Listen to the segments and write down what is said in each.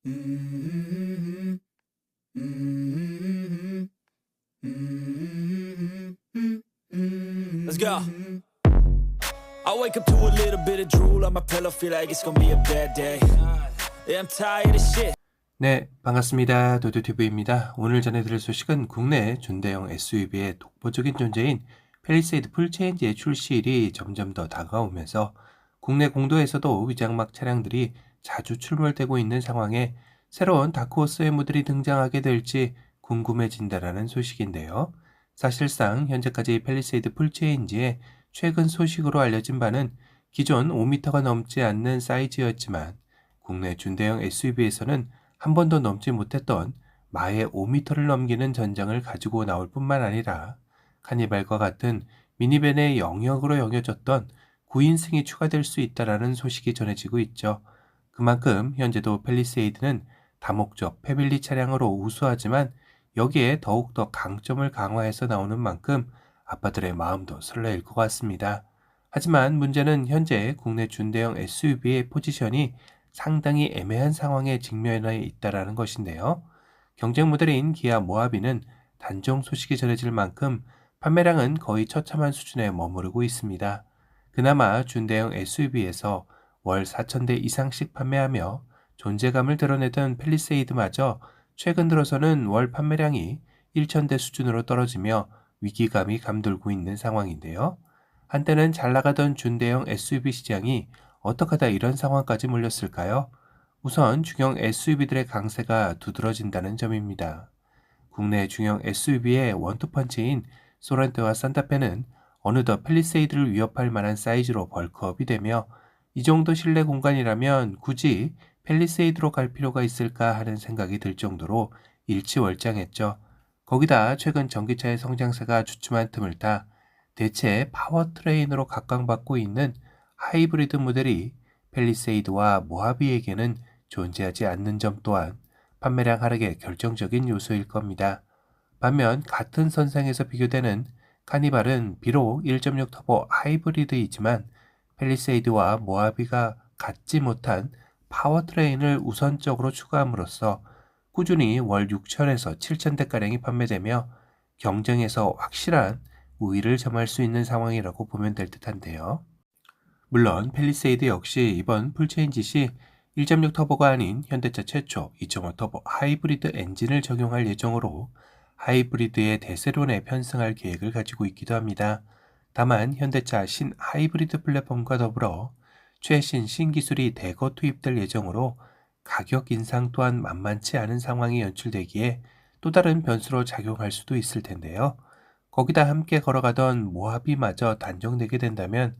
Mm-hmm. Mm-hmm. Mm-hmm. Let's go. I wake up to a little bit of drool on my pillow, feel like it's gonna be a bad day. Yeah, I'm tired of shit. 네, 반갑습니다. 도도TV입니다. 오늘 전해드릴 소식은 국내 준대형 SUV의 독보적인 존재인 팰리세이드 풀체인지의 출시일이 점점 더 다가오면서 국내 공도에서도 위장막 차량들이 자주 출몰되고 있는 상황에 새로운 다크호스의 모델이 등장하게 될지 궁금해진다라는 소식인데요. 사실상 현재까지 팰리세이드 풀체인지의 최근 소식으로 알려진 바는 기존 5m가 넘지 않는 사이즈였지만 국내 준대형 SUV에서는 한 번도 넘지 못했던 마의 5m를 넘기는 전장을 가지고 나올 뿐만 아니라 카니발과 같은 미니밴의 영역으로 여겨졌던 9인승이 추가될 수 있다는 소식이 전해지고 있죠. 그만큼 현재도 팰리세이드는 다목적 패밀리 차량으로 우수하지만 여기에 더욱더 강점을 강화해서 나오는 만큼 아빠들의 마음도 설레일 것 같습니다. 하지만 문제는 현재 국내 준대형 SUV의 포지션이 상당히 애매한 상황에 직면해 있다는 것인데요. 경쟁 모델인 기아 모하비는 단종 소식이 전해질 만큼 판매량은 거의 처참한 수준에 머무르고 있습니다. 그나마 준대형 SUV에서 월 4,000대 이상씩 판매하며 존재감을 드러내던 팰리세이드마저 최근 들어서는 월 판매량이 1,000대 수준으로 떨어지며 위기감이 감돌고 있는 상황인데요. 한때는 잘 나가던 준대형 SUV 시장이 어떻게 하다 이런 상황까지 몰렸을까요? 우선 중형 SUV들의 강세가 두드러진다는 점입니다. 국내 중형 SUV의 원투펀치인 소란테와 산타페는 어느덧 팰리세이드를 위협할 만한 사이즈로 벌크업이 되며 이 정도 실내 공간이라면 굳이 팰리세이드로 갈 필요가 있을까 하는 생각이 들 정도로 일치월장했죠. 거기다 최근 전기차의 성장세가 주춤한 틈을 타 대체 파워트레인으로 각광받고 있는 하이브리드 모델이 팰리세이드와 모하비에게는 존재하지 않는 점 또한 판매량 하락의 결정적인 요소일 겁니다. 반면 같은 선상에서 비교되는 카니발은 비록 1.6 터보 하이브리드이지만 팰리세이드와 모하비가 갖지 못한 파워트레인을 우선적으로 추가함으로써 꾸준히 월 6,000에서 7,000대가량이 판매되며 경쟁에서 확실한 우위를 점할 수 있는 상황이라고 보면 될 듯한데요. 물론 팰리세이드 역시 이번 풀체인지 시 1.6 터보가 아닌 현대차 최초 2.5 터보 하이브리드 엔진을 적용할 예정으로 하이브리드의 대세론에 편승할 계획을 가지고 있기도 합니다. 다만 현대차 신 하이브리드 플랫폼과 더불어 최신 신기술이 대거 투입될 예정으로 가격 인상 또한 만만치 않은 상황이 연출되기에 또 다른 변수로 작용할 수도 있을 텐데요. 거기다 함께 걸어가던 모하비마저 단종되게 된다면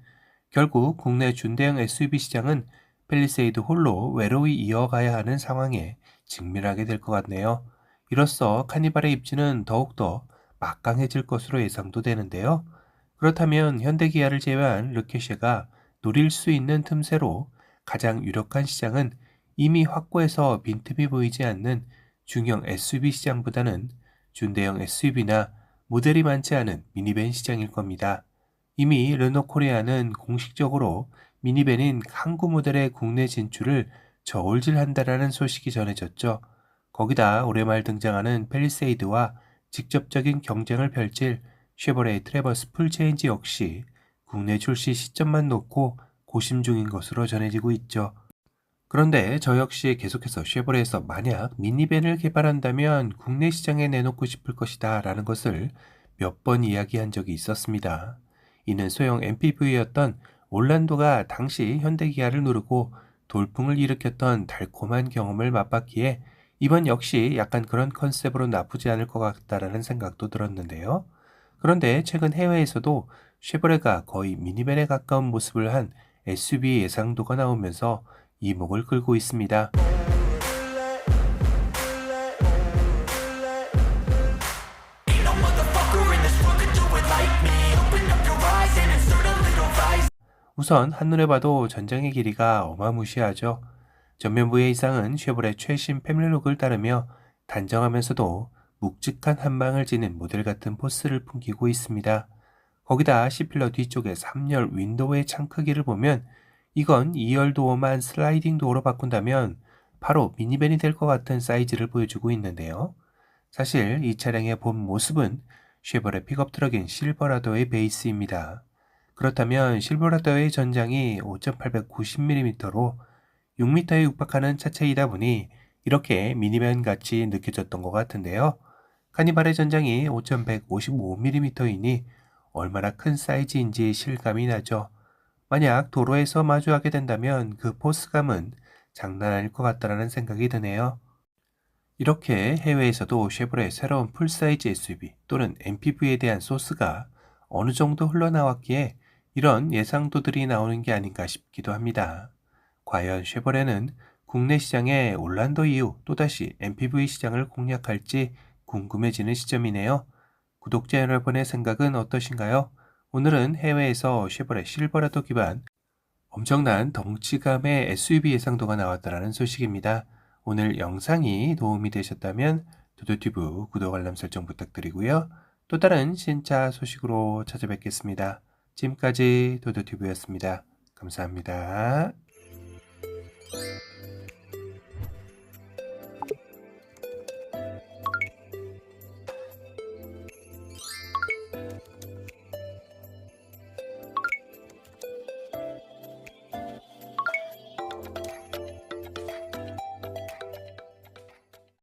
결국 국내 준대형 SUV 시장은 팰리세이드 홀로 외로이 이어가야 하는 상황에 직면하게 될 것 같네요. 이로써 카니발의 입지는 더욱더 막강해질 것으로 예상도 되는데요. 그렇다면 현대기아를 제외한 르케쉐가 노릴 수 있는 틈새로 가장 유력한 시장은 이미 확고해서 빈틈이 보이지 않는 중형 SUV 시장보다는 준대형 SUV나 모델이 많지 않은 미니밴 시장일 겁니다. 이미 르노코리아는 공식적으로 미니밴인 항구 모델의 국내 진출을 저울질한다라는 소식이 전해졌죠. 거기다 올해 말 등장하는 팰리세이드와 직접적인 경쟁을 펼칠 쉐보레 트래버스 풀체인지 역시 국내 출시 시점만 놓고 고심 중인 것으로 전해지고 있죠. 그런데 저 역시 계속해서 쉐보레에서 만약 미니밴을 개발한다면 국내 시장에 내놓고 싶을 것이다 라는 것을 몇 번 이야기한 적이 있었습니다. 이는 소형 MPV였던 올란도가 당시 현대기아를 누르고 돌풍을 일으켰던 달콤한 경험을 맛봤기에 이번 역시 약간 그런 컨셉으로 나쁘지 않을 것 같다라는 생각도 들었는데요. 그런데 최근 해외에서도 쉐보레가 거의 미니밴에 가까운 모습을 한 SUV 예상도가 나오면서 이목을 끌고 있습니다. 우선 한눈에 봐도 전장의 길이가 어마무시하죠. 전면부의 이상은 쉐보레 최신 패밀리룩을 따르며 단정하면서도 묵직한 한방을 지닌 모델 같은 포스를 풍기고 있습니다. 거기다 C필러 뒤쪽의 3열 윈도우의 창 크기를 보면 이건 2열 도어만 슬라이딩 도어로 바꾼다면 바로 미니밴이 될 것 같은 사이즈를 보여주고 있는데요. 사실 이 차량의 본 모습은 쉐보레 픽업 트럭인 실버라도의 베이스입니다. 그렇다면 실버라도의 전장이 5.890mm로 6m에 육박하는 차체이다 보니 이렇게 미니밴 같이 느껴졌던 것 같은데요. 카니발의 전장이 5.155mm이니 얼마나 큰 사이즈인지 실감이 나죠. 만약 도로에서 마주하게 된다면 그 포스감은 장난 아닐 것 같다라는 생각이 드네요. 이렇게 해외에서도 쉐보레의 새로운 풀사이즈 SUV 또는 MPV에 대한 소스가 어느 정도 흘러나왔기에 이런 예상도들이 나오는 게 아닌가 싶기도 합니다. 과연 쉐보레는 국내 시장에 올란도 이후 또다시 MPV 시장을 공략할지 궁금해지는 시점이네요. 구독자 여러분의 생각은 어떠신가요? 오늘은 해외에서 쉐보레 실버라도 기반 엄청난 덩치감의 SUV 예상도가 나왔다는 소식입니다. 오늘 영상이 도움이 되셨다면 도도튜브 구독 알람 설정 부탁드리고요. 또 다른 신차 소식으로 찾아뵙겠습니다. 지금까지 도도튜브였습니다. 감사합니다.